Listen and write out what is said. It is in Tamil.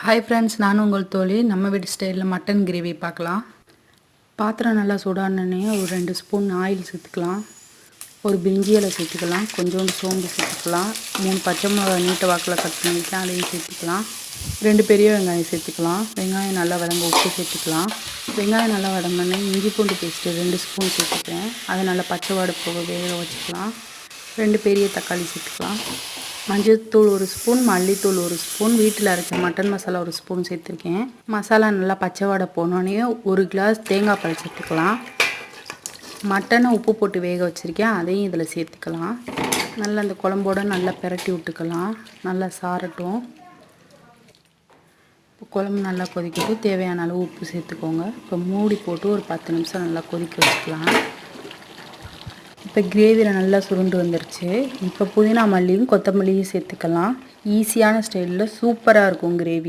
ஹாய் ஃப்ரெண்ட்ஸ், நான் உங்கள் தோழி. நம்ம வீட்டு ஸ்டைலில் மட்டன் கிரேவி பார்க்கலாம். பாத்திரம் நல்லா சூடானோடனே ஒரு 2 ஸ்பூன் ஆயில் சேர்த்துக்கலாம். ஒரு பிரிஞ்சி இலை சேர்த்துக்கலாம். கொஞ்சோண்டு சோம்பு சேர்த்துக்கலாம். 3 பச்சை மிளகாய் நீட்ட வாக்கில் கட் பண்ணிக்கலாம், அதையும் சேர்த்துக்கலாம். 2 பெரிய வெங்காயம் சேர்த்துக்கலாம். வெங்காயம் நல்லா வதங்க உப்பு சேர்த்துக்கலாம். வெங்காயம் நல்லா வதங்கினோடனே இஞ்சி பூண்டு பேஸ்ட்டு 2 ஸ்பூன் சேர்த்துக்கிறேன். அதை நல்லா பச்சை வாடை போக வேக வச்சுக்கலாம். 2 பெரிய தக்காளி சேர்த்துக்கலாம். மஞ்சள்தூள் 1 ஸ்பூன், மல்லித்தூள் 1 ஸ்பூன், வீட்டில் அரைச்ச மட்டன் மசாலா 1 ஸ்பூன் சேர்த்துருக்கேன். மசாலா நல்லா பச்சை வாடை போனோடனே 1 கிளாஸ் தேங்காய் பால் சேர்த்துக்கலாம். மட்டனை உப்பு போட்டு வேக வச்சுருக்கேன், அதையும் இதில் சேர்த்துக்கலாம். நல்லா அந்த குழம்போடு நல்லா பிரட்டி விட்டுக்கலாம். நல்லா சாரட்டும். இப்போ குழம்பு நல்லா கொதிக்கிட்டு தேவையான அளவு உப்பு சேர்த்துக்கோங்க. இப்போ மூடி போட்டு ஒரு 10 நிமிஷம் நல்லா கொதிக்க வச்சுக்கலாம். இப்போ கிரேவியில் நல்லா சுருண்டு வந்துருச்சு. இப்போ புதினா மல்லியும் கொத்தமல்லியும் சேர்த்துக்கலாம். ஈஸியான ஸ்டைலில் சூப்பராக இருக்கும் கிரேவி.